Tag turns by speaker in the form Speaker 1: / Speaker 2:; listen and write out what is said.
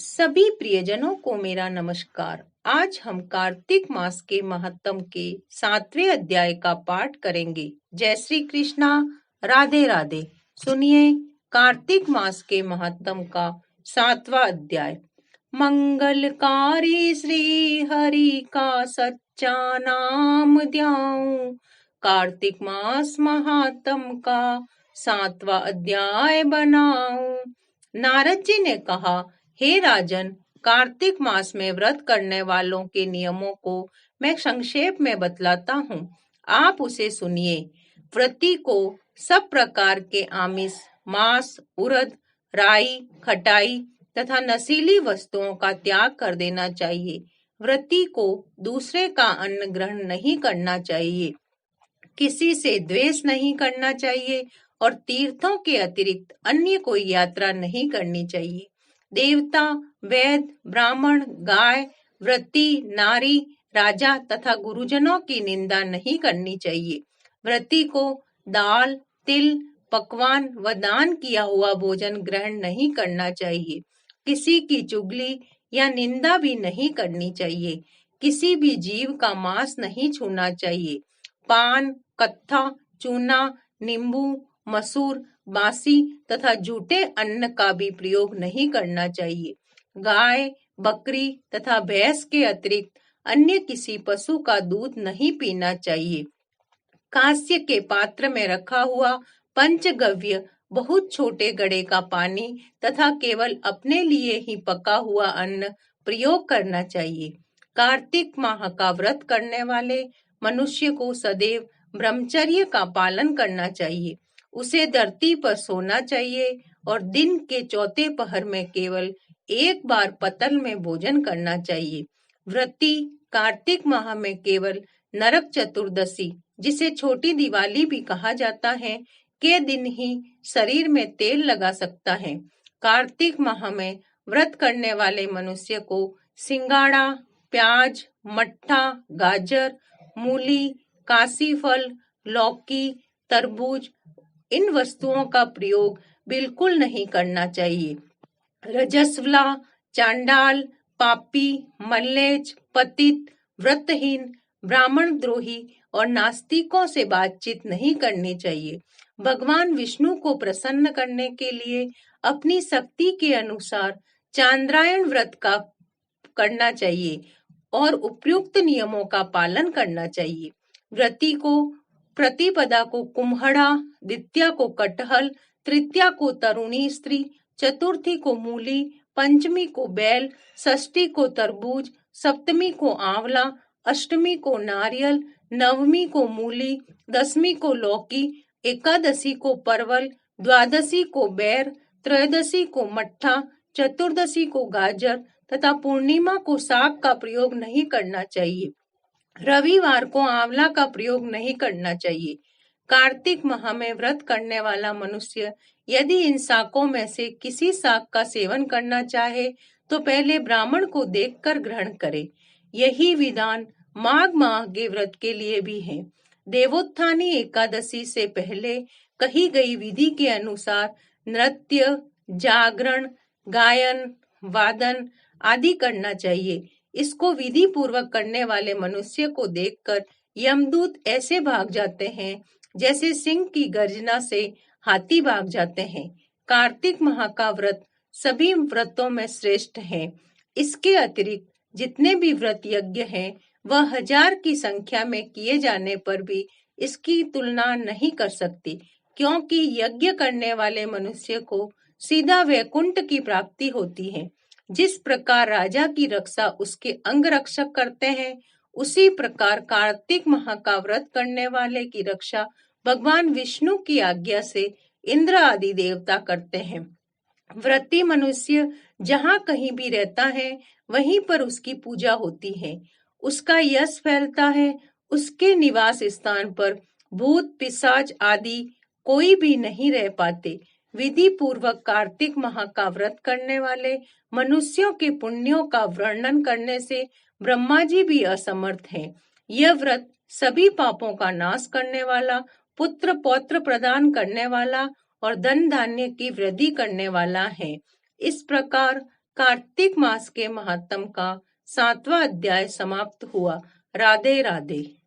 Speaker 1: सभी प्रियजनों को मेरा नमस्कार। आज हम कार्तिक मास के महत्तम के 7वें अध्याय का पाठ करेंगे। जय श्री कृष्णा, राधे राधे। सुनिए कार्तिक मास के महत्तम का 7वां अध्याय। मंगलकारी श्री हरि का सच्चा नाम ध्याऊं, कार्तिक मास महात्म का 7वां अध्याय बनाऊं। नारद जी ने कहा, हे राजन, कार्तिक मास में व्रत करने वालों के नियमों को मैं संक्षेप में बतलाता हूँ, आप उसे सुनिए। व्रती को सब प्रकार के आमिष, मांस, उड़द, राई, खटाई तथा नशीली वस्तुओं का त्याग कर देना चाहिए। व्रती को दूसरे का अन्न ग्रहण नहीं करना चाहिए, किसी से द्वेष नहीं करना चाहिए और तीर्थों के अतिरिक्त अन्य कोई यात्रा नहीं करनी चाहिए। देवता, वैद्य, ब्राह्मण, गाय, व्रती, नारी, राजा तथा गुरुजनों की निंदा नहीं करनी चाहिए। व्रती को दाल, तिल, पकवान व दान किया हुआ भोजन ग्रहण नहीं करना चाहिए। किसी की चुगली या निंदा भी नहीं करनी चाहिए। किसी भी जीव का मांस नहीं छूना चाहिए। पान, कत्था, चूना, नींबू, मसूर, बासी तथा झूठे अन्न का भी प्रयोग नहीं करना चाहिए। गाय, बकरी तथा भैंस के अतिरिक्त अन्य किसी पशु का दूध नहीं पीना चाहिए। कांस्य के पात्र में रखा हुआ पंचगव्य, बहुत छोटे गड़े का पानी तथा केवल अपने लिए ही पका हुआ अन्न प्रयोग करना चाहिए। कार्तिक माह का व्रत करने वाले मनुष्य को सदैव ब्रह्मचर्य का पालन करना चाहिए। उसे धरती पर सोना चाहिए और दिन के चौथे पहर में केवल एक बार पतल में भोजन करना चाहिए। व्रती कार्तिक माह में केवल नरक चतुर्दशी, जिसे छोटी दिवाली भी कहा जाता है, के दिन ही शरीर में तेल लगा सकता है। कार्तिक माह में व्रत करने वाले मनुष्य को सिंगाड़ा, प्याज, मट्ठा, गाजर, मूली, काशी फल, लौकी, तरबूज, इन वस्तुओं का प्रयोग बिल्कुल नहीं करना चाहिए। रजस्वला, चांडाल, पापी, मल्लेच, पतित, व्रतहीन, ब्राह्मण द्रोही और नास्तिकों से बातचीत नहीं करनी चाहिए। भगवान विष्णु को प्रसन्न करने के लिए अपनी शक्ति के अनुसार चांद्रायण व्रत का करना चाहिए और उपयुक्त नियमों का पालन करना चाहिए। व्रती को प्रतिपदा को कुम्हड़ा, द्वितीया को कटहल, तृतीया को तरुणी स्त्री, चतुर्थी को मूली, पंचमी को बेल, षष्ठी को तरबूज, सप्तमी को आंवला, अष्टमी को नारियल, नवमी को मूली, दसवीं को लौकी, एकादशी को परवल, द्वादशी को बेर, त्रयोदशी को मट्ठा, चतुर्दशी को गाजर तथा पूर्णिमा को साग का प्रयोग नहीं करना चाहिए। रविवार को आंवला का प्रयोग नहीं करना चाहिए। कार्तिक माह में व्रत करने वाला मनुष्य यदि इन शाकों में से किसी शाक का सेवन करना चाहे तो पहले ब्राह्मण को देखकर ग्रहण करे। यही विधान माघ माह के व्रत के लिए भी है। देवोत्थानी एकादशी से पहले कही गई विधि के अनुसार नृत्य, जागरण, गायन, वादन आदि करना चाहिए। इसको विधि पूर्वक करने वाले मनुष्य को देखकर यमदूत ऐसे भाग जाते हैं जैसे सिंह की गर्जना से हाथी भाग जाते हैं। कार्तिक माह का व्रत सभी व्रतों में श्रेष्ठ है। इसके अतिरिक्त जितने भी व्रत यज्ञ हैं, वह 1000 की संख्या में किए जाने पर भी इसकी तुलना नहीं कर सकती, क्योंकि यज्ञ करने वाले मनुष्य को सीधा वैकुंठ की प्राप्ति होती है। जिस प्रकार राजा की रक्षा उसके अंग रक्षक करते हैं, उसी प्रकार कार्तिक माह का व्रत करने वाले की रक्षा भगवान विष्णु की आज्ञा से इंद्र आदि देवता करते हैं। व्रती मनुष्य जहाँ कहीं भी रहता है, वहीं पर उसकी पूजा होती है, उसका यश फैलता है। उसके निवास स्थान पर भूत, पिशाच आदि कोई भी नहीं रह पाते। विधि पूर्वक कार्तिक माह का व्रत करने वाले मनुष्यों के पुण्यों का वर्णन करने से ब्रह्मा जी भी असमर्थ हैं। यह व्रत सभी पापों का नाश करने वाला, पुत्र पौत्र प्रदान करने वाला और धन धान्य की वृद्धि करने वाला है। इस प्रकार कार्तिक मास के महात्म का 7वां अध्याय समाप्त हुआ। राधे राधे।